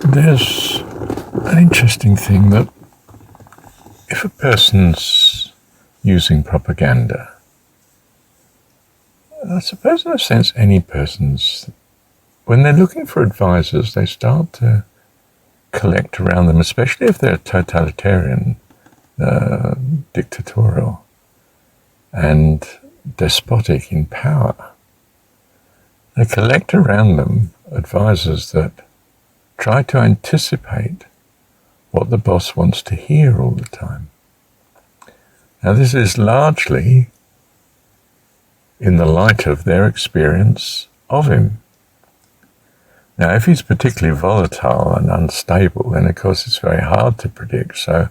There's an interesting thing that if a person's using propaganda, I suppose in a sense any person's, when they're looking for advisors, they start to collect around them, especially if they're totalitarian, dictatorial, and despotic in power. They collect around them advisors that try to anticipate what the boss wants to hear all the time. Now, this is largely in the light of their experience of him. Now, if he's particularly volatile and unstable, then of course it's very hard to predict. So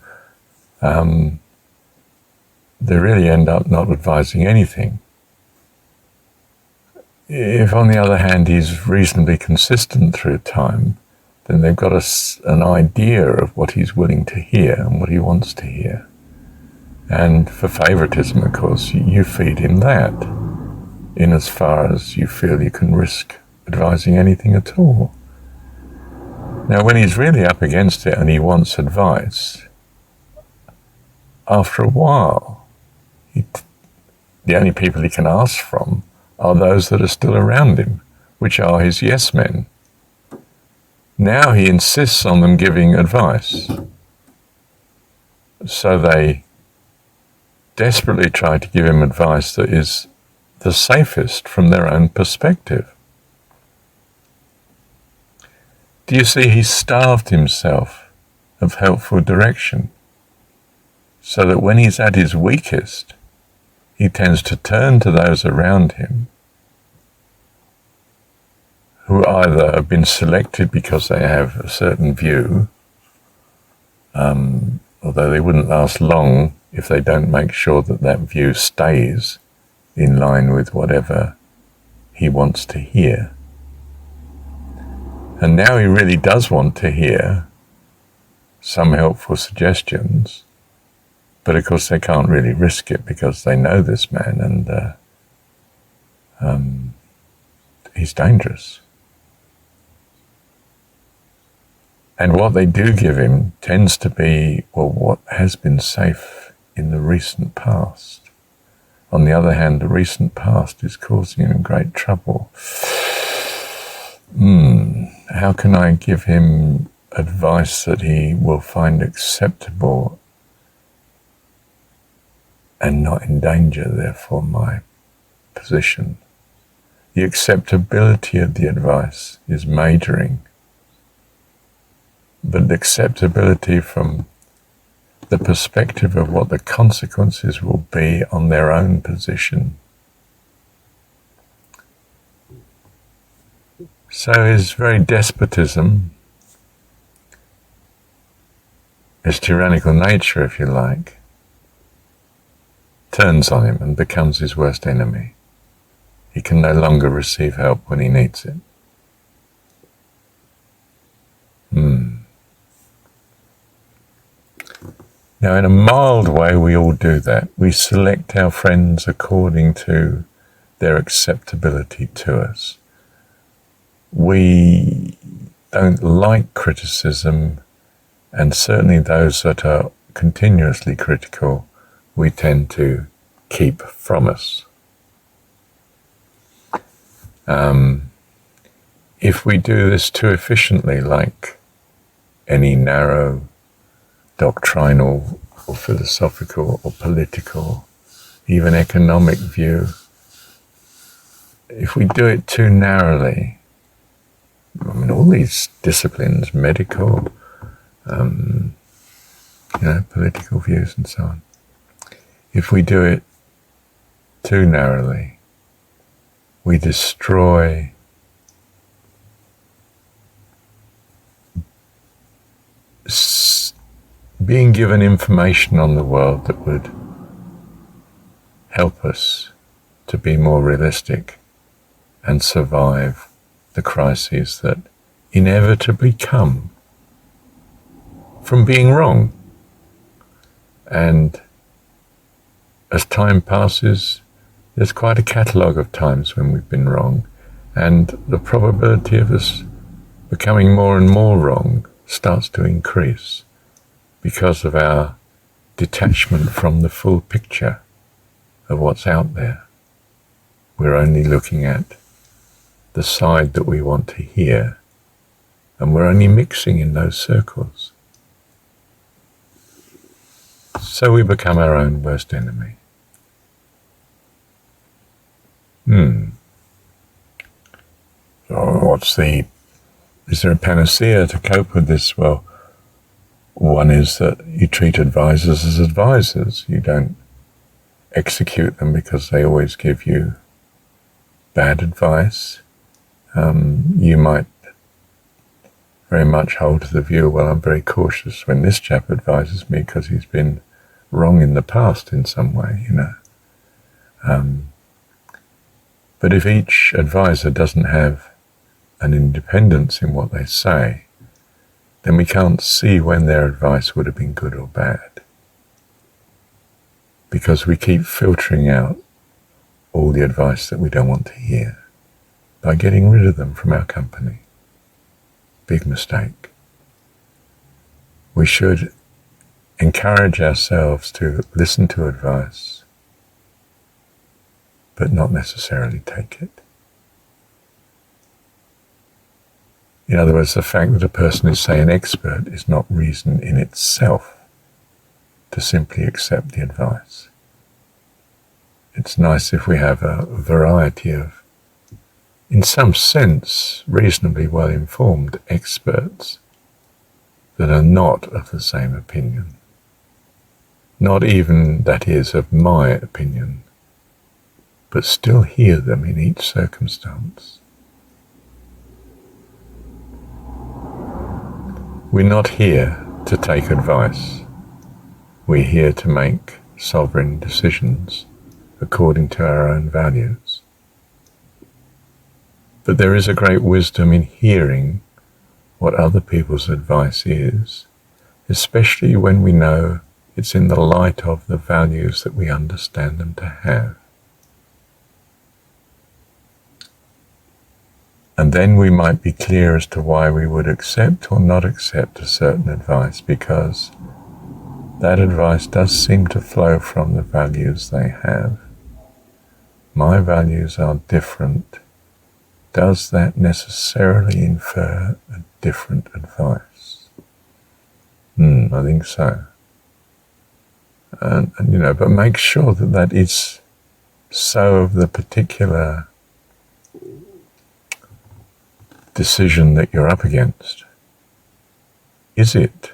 they really end up not advising anything. If, on the other hand, he's reasonably consistent through time, then they've got an idea of what he's willing to hear and what he wants to hear. And for favoritism, of course, you feed him that, in as far as you feel you can risk advising anything at all. Now, when he's really up against it and he wants advice, after a while, the only people he can ask from are those that are still around him, which are his yes men. Now he insists on them giving advice. So they desperately try to give him advice that is the safest from their own perspective. Do you see, he starved himself of helpful direction, so that when he's at his weakest, he tends to turn to those around him who either have been selected because they have a certain view, although they wouldn't last long if they don't make sure that that view stays in line with whatever he wants to hear. And now he really does want to hear some helpful suggestions, but of course they can't really risk it because they know this man and he's dangerous. And what they do give him tends to be, well, what has been safe in the recent past. On the other hand, the recent past is causing him great trouble. How can I give him advice that he will find acceptable and not endanger, therefore, my position? The acceptability of the advice is majoring, but acceptability from the perspective of what the consequences will be on their own position. So his very despotism, his tyrannical nature, if you like, turns on him and becomes his worst enemy. He can no longer receive help when he needs it. Now, in a mild way, we all do that. We select our friends according to their acceptability to us. We don't like criticism, and certainly those that are continuously critical, we tend to keep from us. If we do this too efficiently, like any narrow doctrinal or philosophical or political, even economic view, if we do it too narrowly, I mean, all these disciplines, medical, political views and so on, if we do it too narrowly, we destroy being given information on the world that would help us to be more realistic and survive the crises that inevitably come from being wrong. And as time passes, there's quite a catalogue of times when we've been wrong, and the probability of us becoming more and more wrong starts to increase because of our detachment from the full picture of what's out there. We're only looking at the side that we want to hear, and we're only mixing in those circles. So we become our own worst enemy. Is there a panacea to cope with this? Well, one is that you treat advisors as advisors. You don't execute them because they always give you bad advice. You might very much hold to the view, well, I'm very cautious when this chap advises me because he's been wrong in the past in some way, But if each advisor doesn't have an independence in what they say, then we can't see when their advice would have been good or bad, because we keep filtering out all the advice that we don't want to hear by getting rid of them from our company. Big mistake. We should encourage ourselves to listen to advice, but not necessarily take it. In other words, the fact that a person is, say, an expert is not reason in itself to simply accept the advice. It's nice if we have a variety of, in some sense, reasonably well-informed experts that are not of the same opinion. Not even, that is, of my opinion, but still hear them in each circumstance. We're not here to take advice. We're here to make sovereign decisions according to our own values. But there is a great wisdom in hearing what other people's advice is, especially when we know it's in the light of the values that we understand them to have. And then we might be clear as to why we would accept or not accept a certain advice, because that advice does seem to flow from the values they have. My values are different. Does that necessarily infer a different advice? I think so. And but make sure that that is so of the particular decision that you're up against. Is it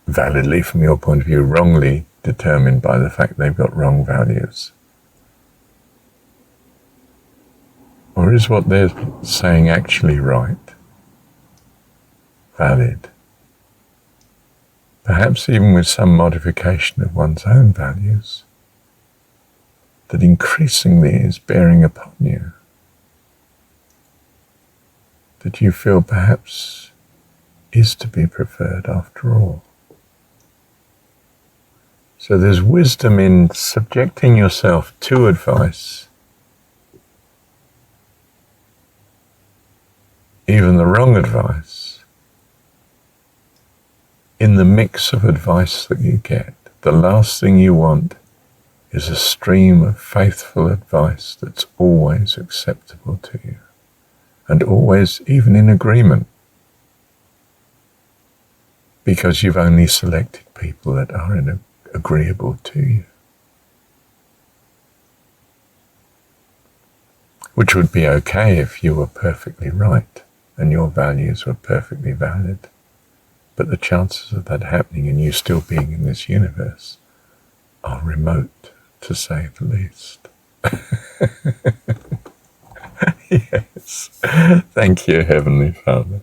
validly, from your point of view, wrongly determined by the fact they've got wrong values? Or is what they're saying actually right, valid? Perhaps even with some modification of one's own values that increasingly is bearing upon you, that you feel perhaps is to be preferred after all. So there's wisdom in subjecting yourself to advice, even the wrong advice, in the mix of advice that you get. The last thing you want is a stream of faithful advice that's always acceptable to you, and always even in agreement, because you've only selected people that are agreeable to you. Which would be okay if you were perfectly right and your values were perfectly valid. But the chances of that happening and you still being in this universe are remote, to say the least. Yes. Thank you, Heavenly Father.